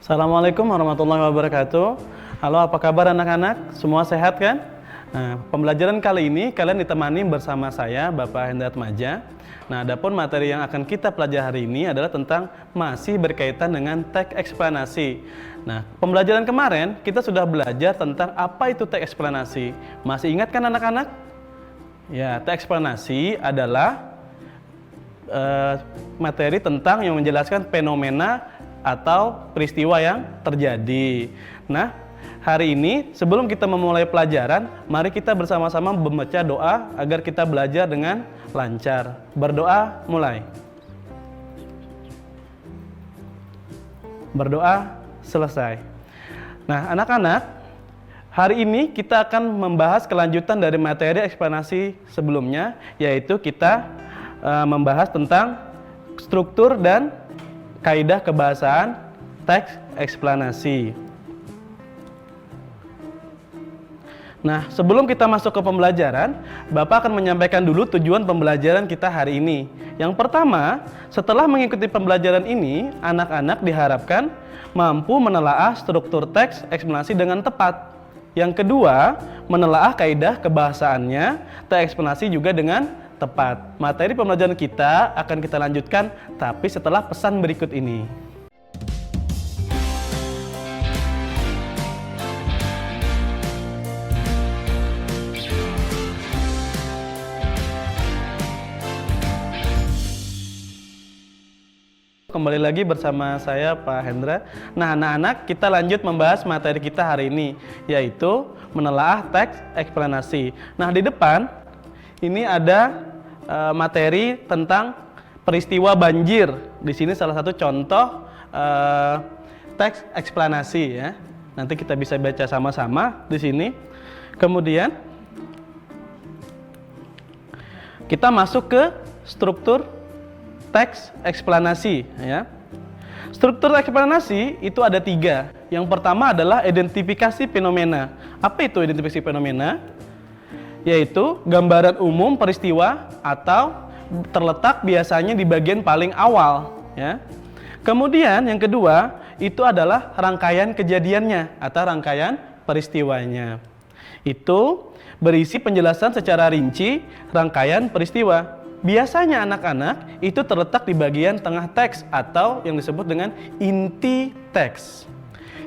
Assalamualaikum warahmatullahi wabarakatuh. Halo, apa kabar anak-anak? Semua sehat kan? Nah, pembelajaran kali ini kalian ditemani bersama saya, Bapak Hendra Atmaja. Nah, adapun materi yang akan kita pelajari hari ini adalah tentang masih berkaitan dengan teks eksplanasi. Nah, pembelajaran kemarin kita sudah belajar tentang apa itu teks eksplanasi. Masih ingat kan anak-anak? Ya, teks eksplanasi adalah materi tentang yang menjelaskan fenomena atau peristiwa yang terjadi. Nah, hari ini sebelum kita memulai pelajaran, mari kita bersama-sama membaca doa agar kita belajar dengan lancar. Berdoa, mulai. Berdoa, selesai. Nah, anak-anak, hari ini kita akan membahas kelanjutan dari materi eksplanasi sebelumnya, yaitu kita membahas tentang struktur dan kaidah kebahasaan teks eksplanasi. Nah, sebelum kita masuk ke pembelajaran, Bapak akan menyampaikan dulu tujuan pembelajaran kita hari ini. Yang pertama, setelah mengikuti pembelajaran ini, anak-anak diharapkan mampu menelaah struktur teks eksplanasi dengan tepat. Yang kedua, menelaah kaidah kebahasaannya teks eksplanasi juga dengan tepat. Materi pembelajaran kita akan kita lanjutkan, tapi setelah pesan berikut ini. Kembali lagi bersama saya, Pak Hendra. Nah, anak-anak, kita lanjut membahas materi kita hari ini, yaitu menelaah teks eksplanasi. Nah, di depan ini ada materi tentang peristiwa banjir. Di sini salah satu contoh teks eksplanasi ya. Nanti kita bisa baca sama-sama di sini. Kemudian kita masuk ke struktur teks eksplanasi ya. Struktur eksplanasi itu ada 3. Yang pertama adalah identifikasi fenomena. Apa itu identifikasi fenomena? Yaitu gambaran umum peristiwa atau terletak biasanya di bagian paling awal ya. Kemudian yang kedua itu adalah rangkaian kejadiannya atau rangkaian peristiwanya. Itu berisi penjelasan secara rinci rangkaian peristiwa. Biasanya anak-anak itu terletak di bagian tengah teks atau yang disebut dengan inti teks.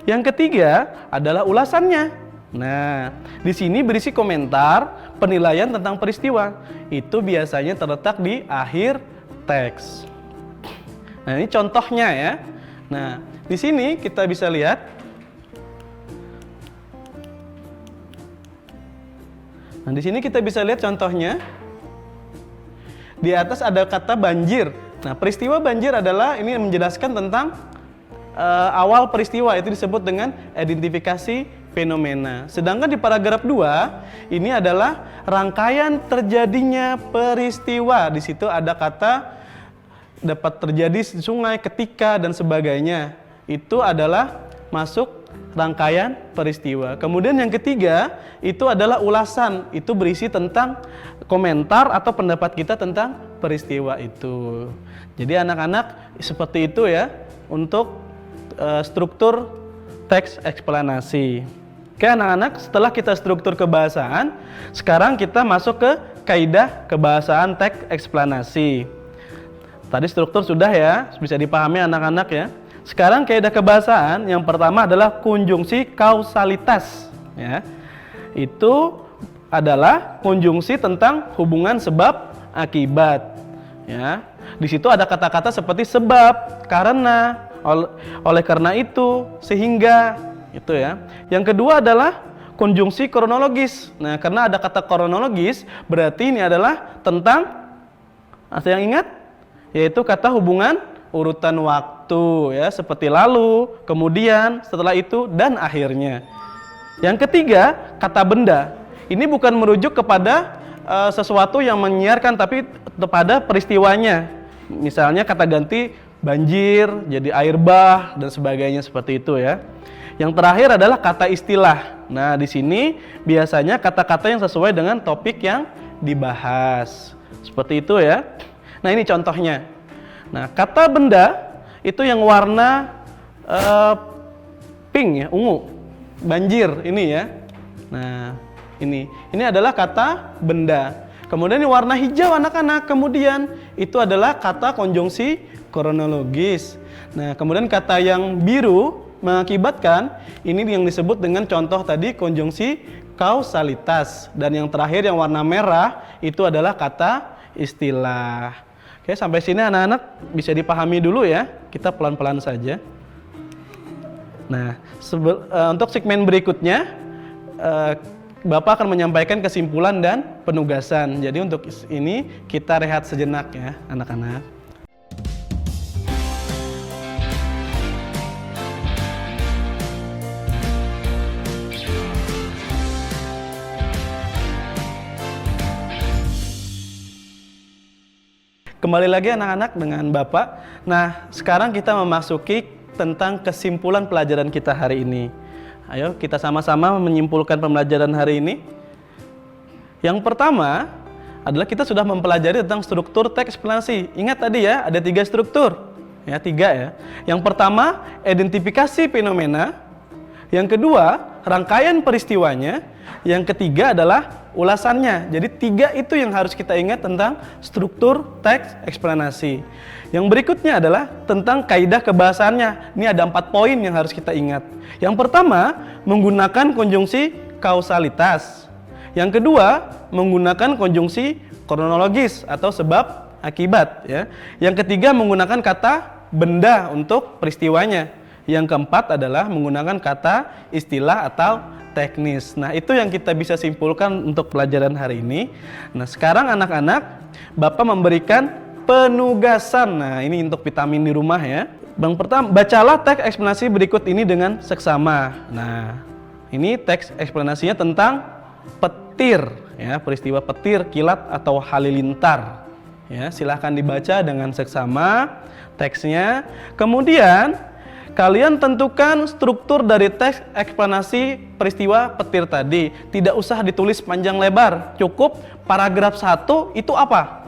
Yang ketiga adalah ulasannya. Nah, di sini berisi komentar, penilaian tentang peristiwa. Itu biasanya terletak di akhir teks. Nah, ini contohnya ya. Nah, di sini kita bisa lihat. Nah, di sini kita bisa lihat contohnya. Di atas ada kata banjir. Nah, peristiwa banjir adalah ini menjelaskan tentang awal peristiwa, itu disebut dengan identifikasi fenomena. Sedangkan di paragraf 2 ini adalah rangkaian terjadinya peristiwa. Di situ ada kata dapat terjadi di sungai, ketika dan sebagainya. Itu adalah masuk rangkaian peristiwa. Kemudian yang ketiga itu adalah ulasan. Itu berisi tentang komentar atau pendapat kita tentang peristiwa itu. Jadi anak-anak seperti itu ya untuk struktur teks eksplanasi. Oke anak-anak, setelah kita struktur kebahasaan, sekarang kita masuk ke kaidah kebahasaan teks eksplanasi. Tadi struktur sudah ya, bisa dipahami anak-anak ya. Sekarang kaidah kebahasaan yang pertama adalah konjungsi kausalitas ya. Itu adalah konjungsi tentang hubungan sebab akibat ya. Di situ ada kata-kata seperti sebab, karena, oleh karena itu, sehingga, itu ya. Yang kedua adalah konjungsi kronologis. Nah, karena ada kata kronologis, berarti ini adalah tentang, ada yang ingat? Yaitu kata hubungan urutan waktu ya, seperti lalu, kemudian, setelah itu, dan akhirnya. Yang ketiga, kata benda. Ini bukan merujuk kepada sesuatu yang menyiarkan, tapi kepada peristiwanya. Misalnya kata ganti banjir, jadi air bah dan sebagainya seperti itu ya. Yang terakhir adalah kata istilah. Nah, di sini biasanya kata-kata yang sesuai dengan topik yang dibahas. Seperti itu ya. Nah, ini contohnya. Nah, kata benda itu yang warna pink ya, ungu. Banjir ini ya. Nah, ini adalah kata benda. Kemudian ini warna hijau anak-anak. Kemudian itu adalah kata konjungsi kronologis. Nah, kemudian kata yang biru mengakibatkan, ini yang disebut dengan contoh tadi konjungsi kausalitas. Dan yang terakhir yang warna merah itu adalah kata istilah. Oke, sampai sini anak-anak bisa dipahami dulu ya. Kita pelan-pelan saja. Nah, untuk segmen berikutnya Bapak akan menyampaikan kesimpulan dan penugasan. Jadi untuk ini kita rehat sejenak ya anak-anak. Kembali lagi anak-anak dengan Bapak. Nah, sekarang kita memasuki tentang kesimpulan pelajaran kita hari ini. Ayo kita sama-sama menyimpulkan pembelajaran hari ini. Yang pertama adalah kita sudah mempelajari tentang struktur teks eksplanasi. Ingat tadi ya, ada 3 struktur. Ya, 3 ya. Yang pertama, identifikasi fenomena. Yang kedua, rangkaian peristiwanya. Yang ketiga adalah ulasannya. Jadi 3 itu yang harus kita ingat tentang struktur teks eksplanasi. Yang berikutnya adalah tentang kaidah kebahasaannya. Ini ada 4 poin yang harus kita ingat. Yang pertama, menggunakan konjungsi kausalitas. Yang kedua, menggunakan konjungsi kronologis atau sebab akibat ya. Yang ketiga, menggunakan kata benda untuk peristiwanya. Yang keempat adalah menggunakan kata istilah atau teknis. Nah, itu yang kita bisa simpulkan untuk pelajaran hari ini. Nah, sekarang anak-anak, Bapak memberikan penugasan. Nah, ini untuk vitamin di rumah ya. Yang pertama, bacalah teks eksplanasi berikut ini dengan seksama. Nah, ini teks eksplanasinya tentang petir ya, peristiwa petir, kilat atau halilintar. Ya, silahkan dibaca dengan seksama teksnya. Kemudian kalian tentukan struktur dari teks eksplanasi peristiwa petir tadi. Tidak usah ditulis panjang lebar, cukup paragraf 1 itu apa?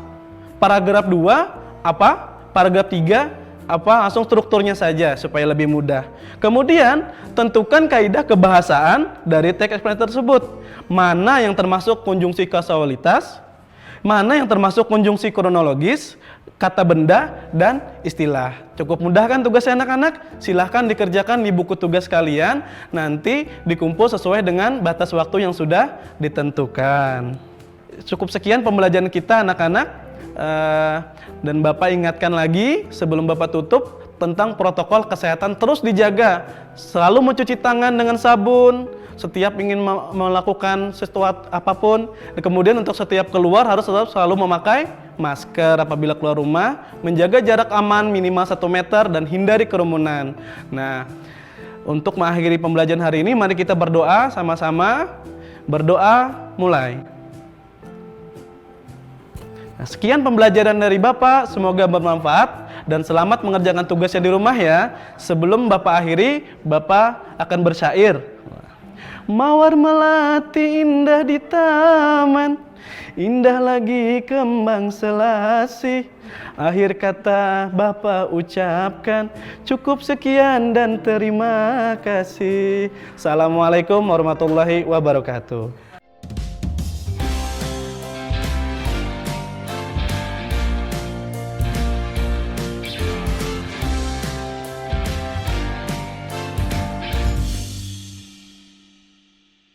Paragraf 2 apa? Paragraf 3 apa? Langsung strukturnya saja supaya lebih mudah. Kemudian tentukan kaidah kebahasaan dari teks eksplanasi tersebut. Mana yang termasuk konjungsi kausalitas, mana yang termasuk konjungsi kronologis, kata benda, dan istilah. Cukup mudah kan tugasnya anak-anak? Silahkan dikerjakan di buku tugas kalian. Nanti dikumpul sesuai dengan batas waktu yang sudah ditentukan. Cukup sekian pembelajaran kita anak-anak. Dan Bapak ingatkan lagi sebelum Bapak tutup tentang protokol kesehatan terus dijaga. Selalu mencuci tangan dengan sabun setiap ingin melakukan sesuatu apapun. Dan kemudian untuk setiap keluar harus selalu memakai masker apabila keluar rumah, menjaga jarak aman minimal 1 meter dan hindari kerumunan. Nah, untuk mengakhiri pembelajaran hari ini, mari kita berdoa sama-sama. Berdoa mulai. Nah, sekian pembelajaran dari Bapak, semoga bermanfaat dan selamat mengerjakan tugasnya di rumah ya. Sebelum Bapak akhiri, Bapak akan bersyair. Mawar melati indah di taman, indah lagi kembang selasih. Akhir kata Bapak ucapkan, cukup sekian dan terima kasih. Assalamualaikum warahmatullahi wabarakatuh.